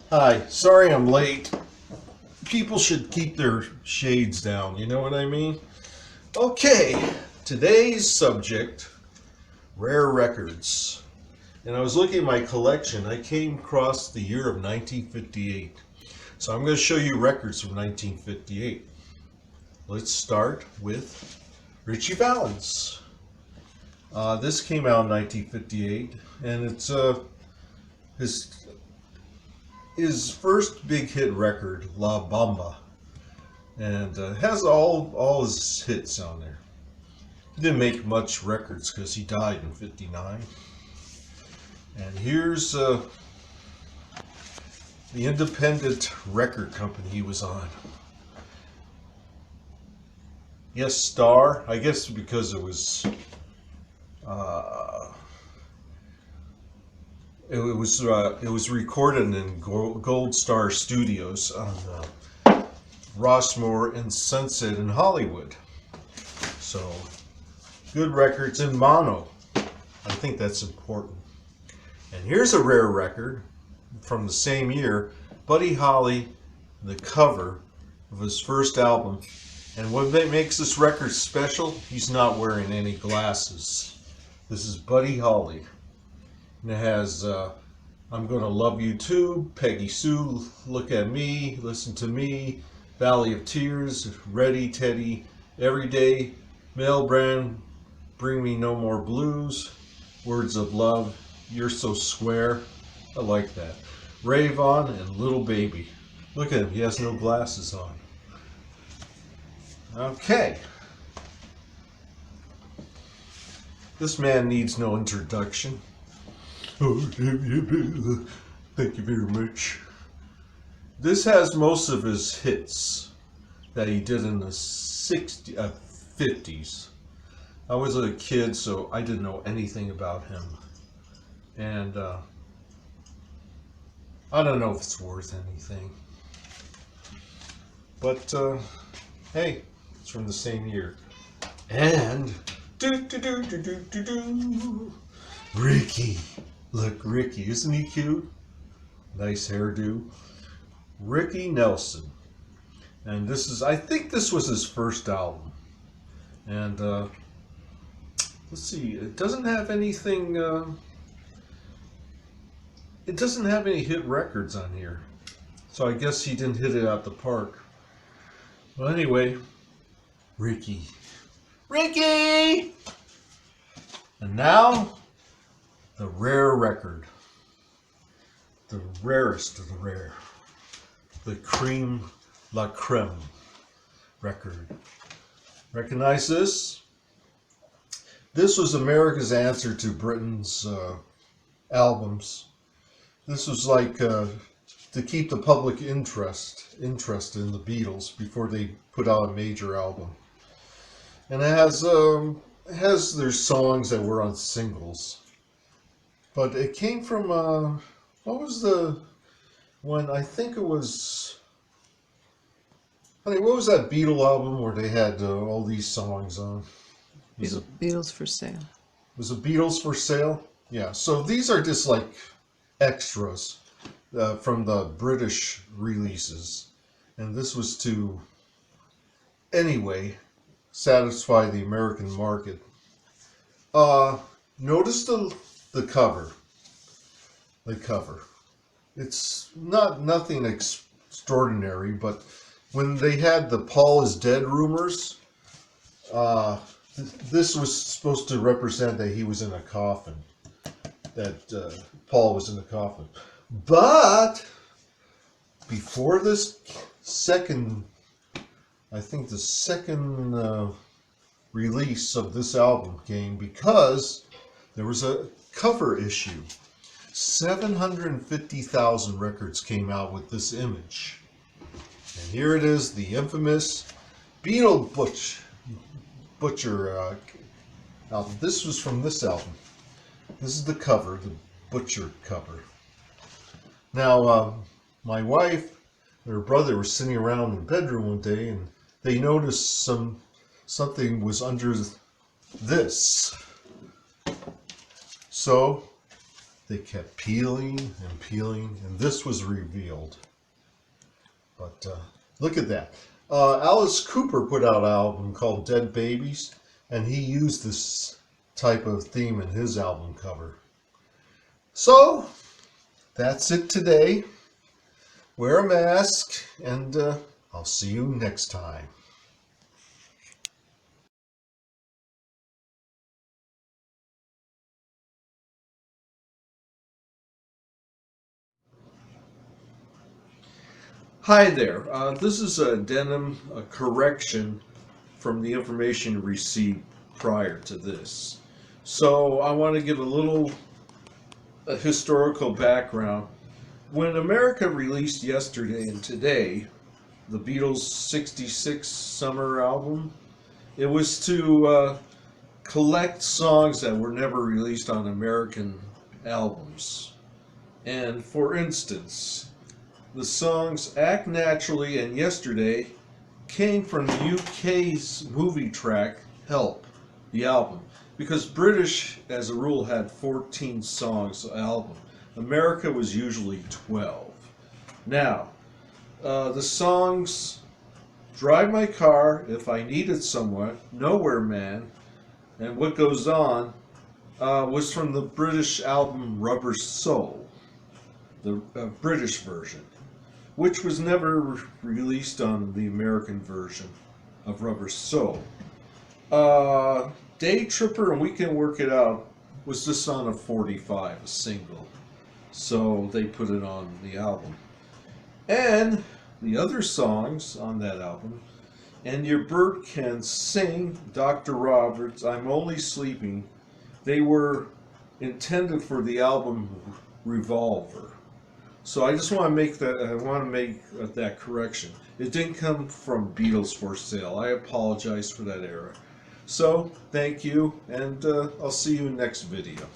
Hi, sorry I'm late. People should keep their shades down, you know what I mean? Okay, today's subject, rare records. And I was looking at my collection. I came across the year of 1958. So I'm going to show you records from 1958. Let's start with Richie Balance. This came out in 1958, and it's his first big hit record, La Bamba, and has all his hits on there. He didn't make much records because he died in '59. And here's the independent record company he was on. Yes, Star. I guess because it was it was recorded in Gold Star Studios on Rossmore and Sunset in Hollywood. So good records in mono. I think that's important. And here's a rare record from the same year, Buddy Holly, the cover of his first album. And what makes this record special, he's not wearing any glasses. This is Buddy Holly. And it has I'm Gonna Love You Too, Peggy Sue, Look at Me, Listen to Me, Valley of Tears, Ready Teddy, Every Day, Mel Brand, Bring Me No More Blues, Words of Love, You're So Square. I like that. Rave On and Little Baby. Look at him, he has no glasses on. Okay. This man needs no introduction. Oh, thank you very much. This has most of his hits that he did in the 50s. I was a kid, so I didn't know anything about him. And I don't know if it's worth anything. But, hey, it's from the same year. And, Ricky. Look, Ricky, isn't he cute? Nice hairdo. Ricky Nelson. And this is, I think this was his first album. And, let's see, it doesn't have anything, it doesn't have any hit records on here. So I guess he didn't hit it out the park. Well, anyway, Ricky. Ricky! And now, the rare record. The rarest of the rare. The Creme record. Recognize this? This was America's answer to Britain's albums. This was like to keep the public interested in the Beatles before they put out a major album. And it has their songs that were on singles. But it came from, what was the one? I think it was, what was that Beatle album where they had all these songs on? Beatles for Sale. Was it Beatles for Sale? Yeah, so these are just like extras from the British releases. And this was to, anyway, satisfy the American market. Notice the cover. The cover. It's nothing extraordinary, but when they had the Paul is dead rumors, this was supposed to represent that he was in a coffin. That Paul was in a coffin. But before this second, I think the second release of this album came, because there was a cover issue. 750,000 records came out with this image. And here it is, the infamous Beatle Butcher album. This was from this album. This is the cover, the Butcher cover. Now, my wife and her brother were sitting around in the bedroom one day, and they noticed something was under this. So they kept peeling and peeling, and this was revealed. But look at that. Alice Cooper put out an album called Dead Babies, and he used this type of theme in his album cover. So, that's it today. Wear a mask, and I'll see you next time. Hi there. This is a denim correction from the information received prior to this. So I want to give a little historical background. When America released Yesterday and Today, the Beatles' '66 summer album, it was to collect songs that were never released on American albums. And for instance, the songs Act Naturally and Yesterday came from the UK's movie track Help, the album, because British, as a rule, had 14 songs an album. America was usually 12. Now, the songs Drive My Car, If I Needed Someone, Nowhere Man, and What Goes On was from the British album Rubber Soul, the British version, which was never released on the American version of Rubber Soul. Day Tripper and We Can Work It Out was just on a 45, a single. So they put it on the album. And the other songs on that album, And Your Bird Can Sing, Dr. Roberts, I'm Only Sleeping, they were intended for the album Revolver. So I just want to make that correction. It didn't come from Beatles for Sale. I apologize for that error. So thank you, and I'll see you next video.